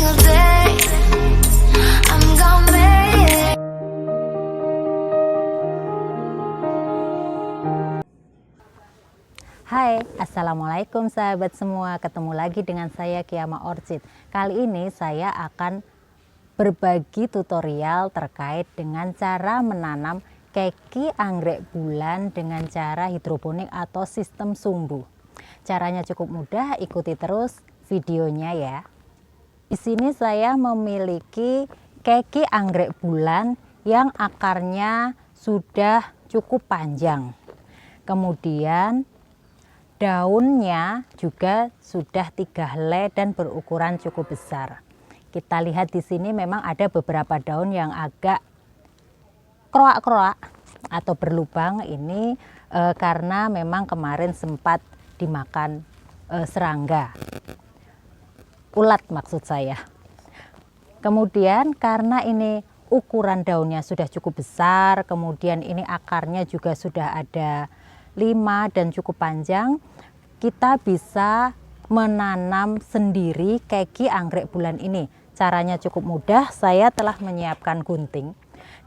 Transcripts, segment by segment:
single day. I'm gonna make it. Hai, assalamualaikum sahabat semua. Ketemu lagi dengan saya Kiama Orchid. Kali ini saya akan berbagi tutorial terkait dengan cara menanam keki anggrek bulan dengan cara hidroponik atau sistem sumbu. Caranya cukup mudah, ikuti terus videonya ya. Di sini saya memiliki keki anggrek bulan yang akarnya sudah cukup panjang. Kemudian daunnya juga sudah 3 helai dan berukuran cukup besar. Kita lihat di sini memang ada beberapa daun yang agak kroak-kroak atau berlubang. Ini karena memang kemarin sempat dimakan serangga, ulat maksud saya. Kemudian karena ini ukuran daunnya sudah cukup besar, kemudian ini akarnya juga sudah ada 5 dan cukup panjang, kita bisa menanam sendiri keki anggrek bulan ini. Caranya cukup mudah, saya telah menyiapkan gunting.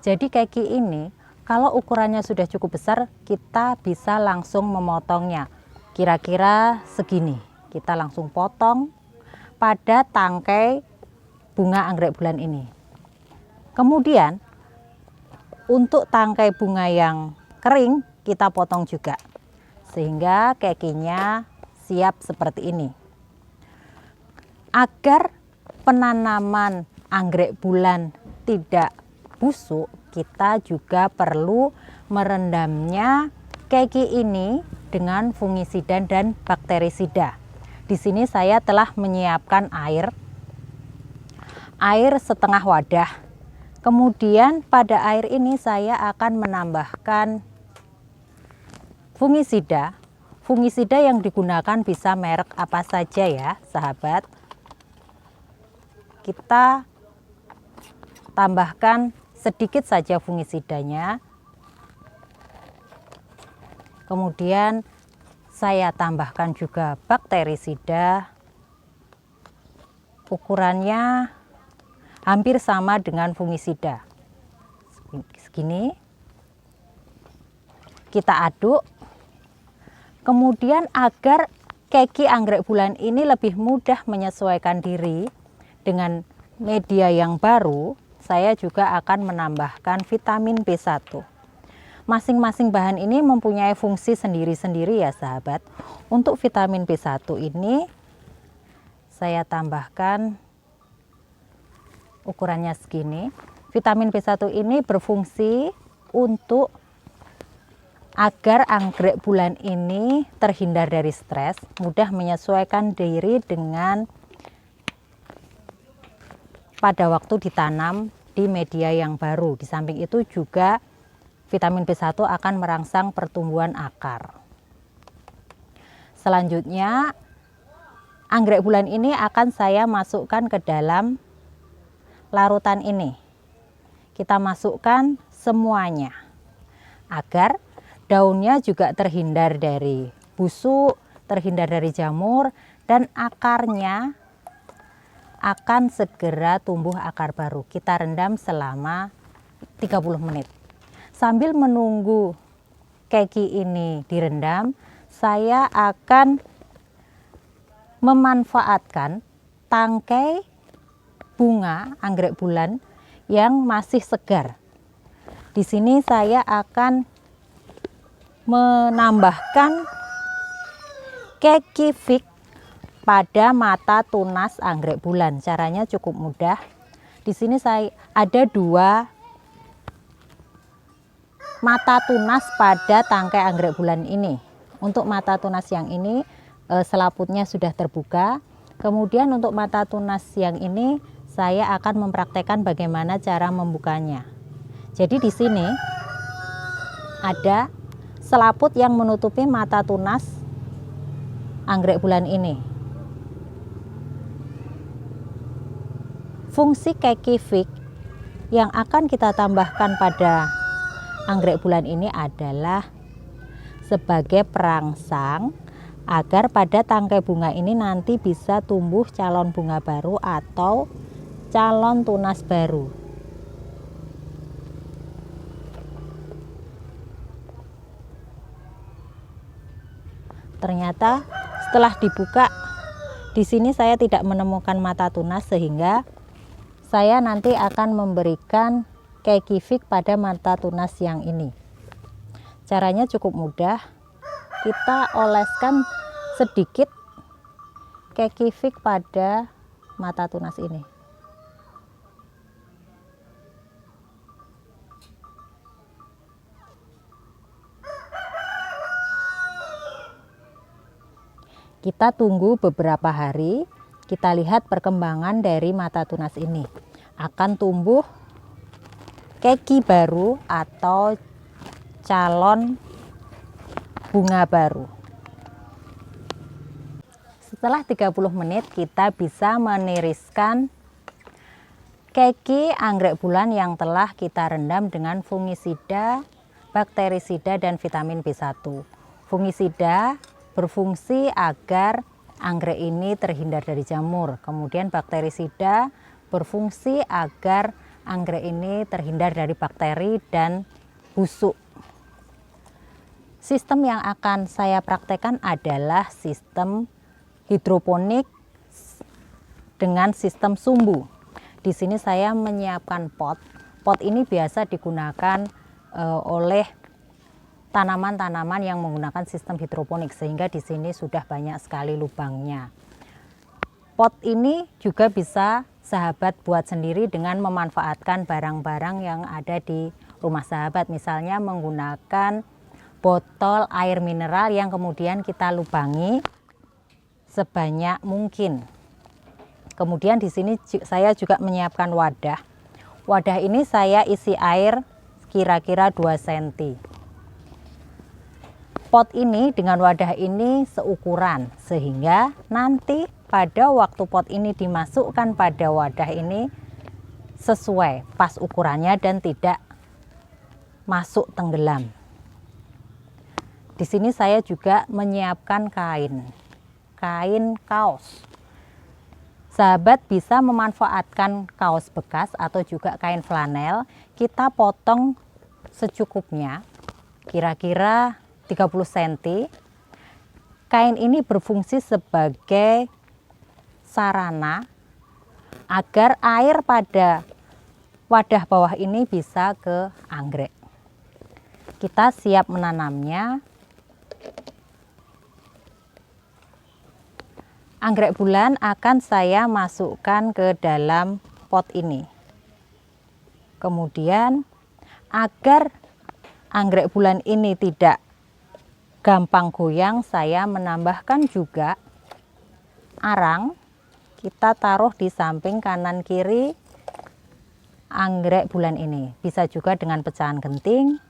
Jadi keki ini kalau ukurannya sudah cukup besar, kita bisa langsung memotongnya. Kira-kira segini, kita langsung potong pada tangkai bunga anggrek bulan ini. Kemudian untuk tangkai bunga yang kering kita potong juga, sehingga kekinya siap seperti ini. Agar penanaman anggrek bulan tidak busuk, kita juga perlu merendamnya keki ini dengan fungisida dan bakterisida. Di sini saya telah menyiapkan air setengah wadah. Kemudian pada air ini saya akan menambahkan fungisida. Fungisida yang digunakan bisa merek apa saja ya sahabat. Kita tambahkan sedikit saja fungisidanya. Kemudian saya tambahkan juga bakterisida. Ukurannya hampir sama dengan fungisida. Segini. Kita aduk. Kemudian agar keki anggrek bulan ini lebih mudah menyesuaikan diri dengan media yang baru, saya juga akan menambahkan vitamin B1. Masing-masing bahan ini mempunyai fungsi sendiri-sendiri ya sahabat. Untuk vitamin B1 ini saya tambahkan ukurannya segini. Vitamin B1 ini berfungsi untuk agar anggrek bulan ini terhindar dari stres, mudah menyesuaikan diri dengan pada waktu ditanam di media yang baru. Di samping itu juga vitamin B1 akan merangsang pertumbuhan akar. Selanjutnya anggrek bulan ini akan saya masukkan ke dalam larutan ini. Kita masukkan semuanya agar daunnya juga terhindar dari busuk, terhindar dari jamur, dan akarnya akan segera tumbuh akar baru. Kita rendam selama 30 menit. Sambil menunggu keki ini direndam, saya akan memanfaatkan tangkai bunga anggrek bulan yang masih segar. Di sini saya akan menambahkan keki fig pada mata tunas anggrek bulan. Caranya cukup mudah. Di sini saya ada 2 mata tunas pada tangkai anggrek bulan ini. Untuk mata tunas yang ini selaputnya sudah terbuka. Kemudian untuk mata tunas yang ini saya akan mempraktekkan bagaimana cara membukanya. Jadi di sini ada selaput yang menutupi mata tunas anggrek bulan ini. Fungsi keki fig yang akan kita tambahkan pada anggrek bulan ini adalah sebagai perangsang agar pada tangkai bunga ini nanti bisa tumbuh calon bunga baru atau calon tunas baru. Ternyata setelah dibuka di sini saya tidak menemukan mata tunas, sehingga saya nanti akan memberikan keki fix pada mata tunas yang ini. Caranya cukup mudah. Kita oleskan sedikit keki fix pada mata tunas ini. Kita tunggu beberapa hari, kita lihat perkembangan dari mata tunas ini. Akan tumbuh keki baru atau calon bunga baru. Setelah 30 menit kita bisa meniriskan keki anggrek bulan yang telah kita rendam dengan fungisida, bakterisida, dan vitamin B1. Fungisida berfungsi agar anggrek ini terhindar dari jamur. Kemudian bakterisida berfungsi agar anggrek ini terhindar dari bakteri dan busuk. Sistem yang akan saya praktekkan adalah sistem hidroponik dengan sistem sumbu. Di sini saya menyiapkan pot. Pot ini biasa digunakan oleh tanaman-tanaman yang menggunakan sistem hidroponik, sehingga di sini sudah banyak sekali lubangnya. Pot ini juga bisa sahabat buat sendiri dengan memanfaatkan barang-barang yang ada di rumah sahabat, misalnya menggunakan botol air mineral yang kemudian kita lubangi sebanyak mungkin. Kemudian di sini saya juga menyiapkan wadah. Wadah ini saya isi air kira-kira 2 cm. Pot ini dengan wadah ini seukuran, sehingga nanti pada waktu pot ini dimasukkan pada wadah ini sesuai pas ukurannya dan tidak masuk tenggelam. Di sini saya juga menyiapkan kain kaos. Sahabat bisa memanfaatkan kaos bekas atau juga kain flanel. Kita potong secukupnya, kira-kira 30 cm. Kain ini berfungsi sebagai sarana agar air pada wadah bawah ini bisa ke anggrek. Kita siap menanamnya. Anggrek bulan akan saya masukkan ke dalam pot ini. Kemudian agar anggrek bulan ini tidak gampang goyang, saya menambahkan juga arang. Kita taruh di samping kanan kiri anggrek bulan ini. Bisa juga dengan pecahan genting,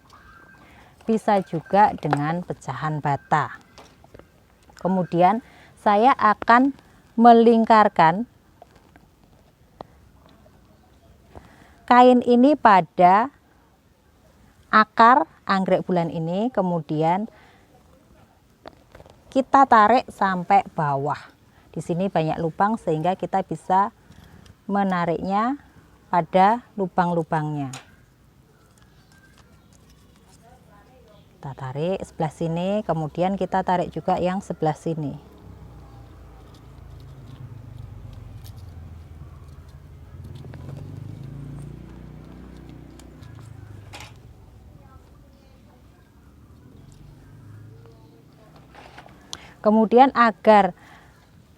bisa juga dengan pecahan bata. Kemudian saya akan melingkarkan kain ini pada akar anggrek bulan ini, kemudian kita tarik sampai bawah. Di sini banyak lubang sehingga kita bisa menariknya pada lubang-lubangnya. Kita tarik sebelah sini, kemudian kita tarik juga yang sebelah sini. Kemudian agar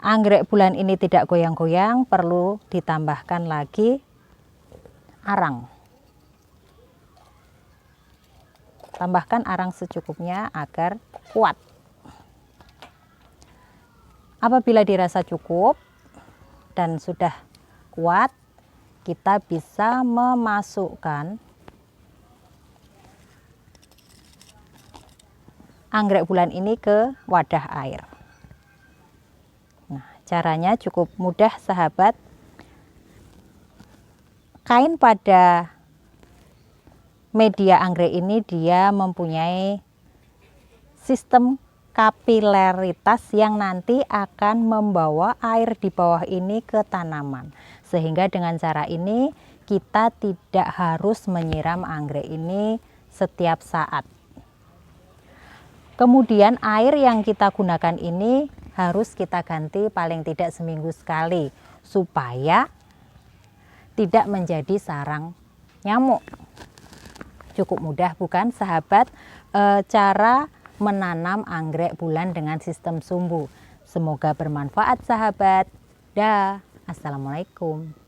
anggrek bulan ini tidak goyang-goyang, perlu ditambahkan lagi arang. Tambahkan arang secukupnya agar kuat. Apabila dirasa cukup dan sudah kuat, kita bisa memasukkan anggrek bulan ini ke wadah air. Nah, caranya cukup mudah sahabat. Kain pada media anggrek ini dia mempunyai sistem kapilaritas yang nanti akan membawa air di bawah ini ke tanaman. Sehingga dengan cara ini kita tidak harus menyiram anggrek ini setiap saat. Kemudian air yang kita gunakan ini harus kita ganti paling tidak seminggu sekali supaya tidak menjadi sarang nyamuk. Cukup mudah bukan sahabat cara menanam anggrek bulan dengan sistem sumbu. Semoga bermanfaat sahabat. Dah. Assalamualaikum.